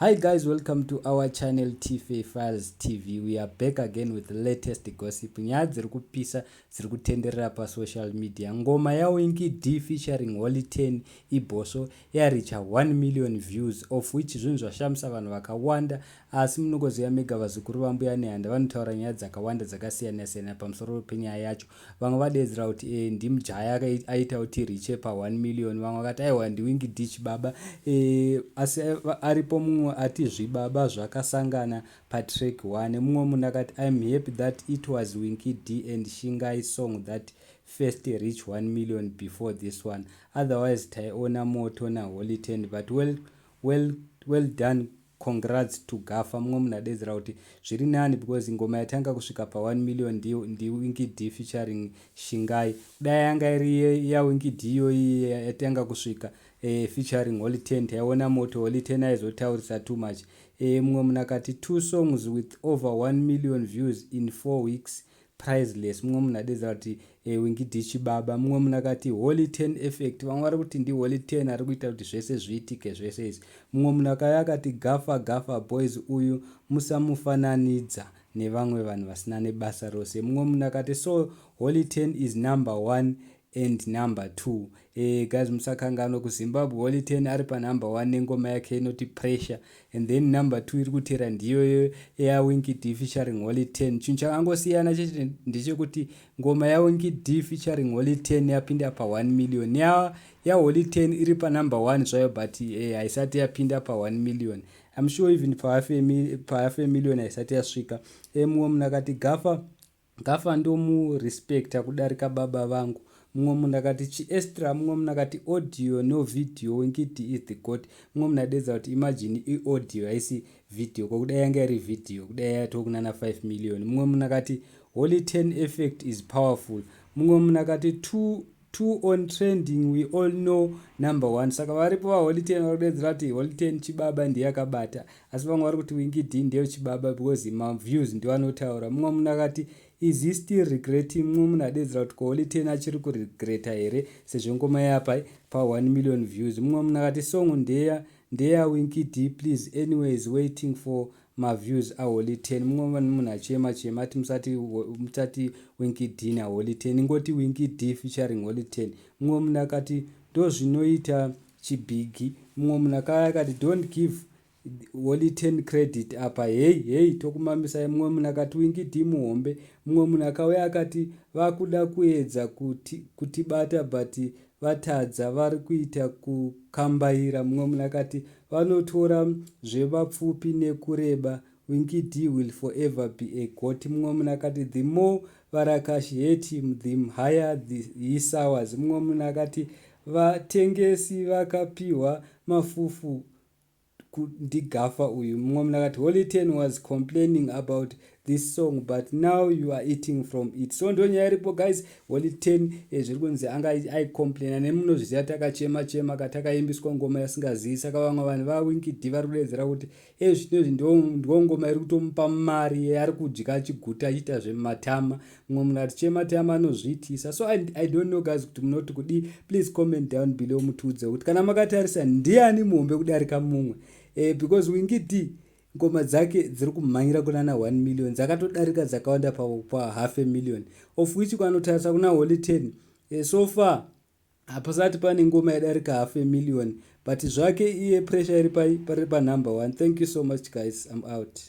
Hi guys, welcome to our channel TFA Files TV. We are back again with the latest gossip. Nyaya dziri kupisa dziri kutenderera pa social media. Ngoma ya Winky D featuring Holy 10 iboso yaricha 1 million views, of which zvinhu zvashamisa vanhu vakawanda. Asi munogoziva mega vazukuru vambuya nehanda vanotaura nyaya dzakawanda dzakasiyana siyana pamusoro penyaya yacho. Vamwe vadedzera kuti ndimujaya aita kuti riche pa 1 million. Vamwe vakati aiwa ndiWinky D chibaba. Asi aripo mumwe ati zvibaba zvakasangana patrack 1. Mumwe munhu akati I'm happy that it was Winky D and Shingai song that first reached 1 million before this one. Otherwise taiona moto na Holy 10, but well done, congrats to Gafa. Mumwe munhu adedzera kuti zviri nani because ngoma yatanga kusvika pa 1 million ndi Winky D featuring Shingai. Kudai yanga iri ya Winky D yoyi yatanga kusvika featuring Holy 10 taiona moto Holy 10 aizotaurisa too much. Mumwe munhu akati 2 songs with over 1 million views in 4 weeks, priceless. Mumwe munhu adedzera kuti Winky D chibaba. Mumwe munhu akati Holy 10 effect. Vamwe vari kuti ndi Holy 10 ari kuita kuti zvese zviitike zvese izvi. Mumwe munhu akati gafa boys uyu musamufananidza nevamwe vanhu vasina nebasa rose. Mumwe munhu akati so Holy 10 is number 1 and number 2. Guys, musakangano kuZimbabwe Holy 10 ari pa number 1 nengoma yake inoti pressure, and then number 2 iri kutera ndiyo ya Winky D featuring Holy 10. Chinhu chakangosiyana chete ndechekuti ngoma ya Winky D featuring Holy 10 yapinda pa 1 million. Ya Holy 10 iri pa number 1 zvayo, but haisati yapinda pa 1 million. I'm sure even pa half a million haisati yasvika. Mumwe munhu akati gafa ndomu respecta kudarika baba vangu. Mumwe munhu akati chiestra. Mumwe munhu akati audio no video, Winky D is the god. Mumwe munhu adedzera kuti imagine audio haisi video, kudai yanga iri video kudai yatokunana 5 million. Mumwe munhu akati Holy 10 effect is powerful. Mumwe munhu akati two on trending, we all know number 1. Saka varipo va Holy 10 vari kudedzera kuti Holy 10 chibaba ndiye akabata, asi vamwe vari kuti Winky D ndiye chibaba because ma views ndiwo anotaura. Mumwe munhu akati is he still regretting? Mumwe munhu adedzera kuti Holy 10 achiri kuregreta here sezvo ngoma yapa pa 1 million views. Mumwe munhu akati song ndeya Winky D please, anyways waiting for my views a Holy 10. Mumwe munhu achema ati musati Winky D na Holy 10, ingoti Winky D featuring Holy 10. Mumwe munhu akati ndozvinoita chibigi. Mumwe munhu akati don't give Holy 10 credit apa hey tokumamisai. Mumwe munhu akati Winky D muhombe. Mumwe munhu akauya akati vakuda kuedza kutibata but vatadza, vari kuita kukambaira. Mumwe munhu akati vanotora zvevapfupi nekureba, Winky D will forever be a god. Mumwe munhu akati the more varakashi hate him the higher he sours. Mumwe munhu akati vatengesi vakapiwa mafufu ndigafa uyu. Mumwe munhu akati Holy 10 was complaining about this song but now you are eating from it. So ndo nyaya iripo guys. Holy 10 zviri kunzi anga aicomplaina nemunozviziva takachema katakaimbiswa ngoma yasingazivi. Saka vamwe vanhu va Winky D vari kudedzera kuti zvinezvi ndo ngoma iri kutomupa mari, ari kudya chiguta achiita zvematama. Mumwe munhu ati chematama anozviitisa. So I don't know guys kuti munoti kudi. Please comment down below mutiudze kuti kana makatarisa ndiyani muhombe kudarika mumwe. Because Winky D ngoma dzake dziri kumhanyira kunana 1 million, dzakatodarika dzakawanda pa half a million, of which kwanotarisa kuna Holy 10 so far hapasati pane ngoma yadarika half a million, but zvake iye pressure iri pari pa number 1. Thank you so much guys, I'm out.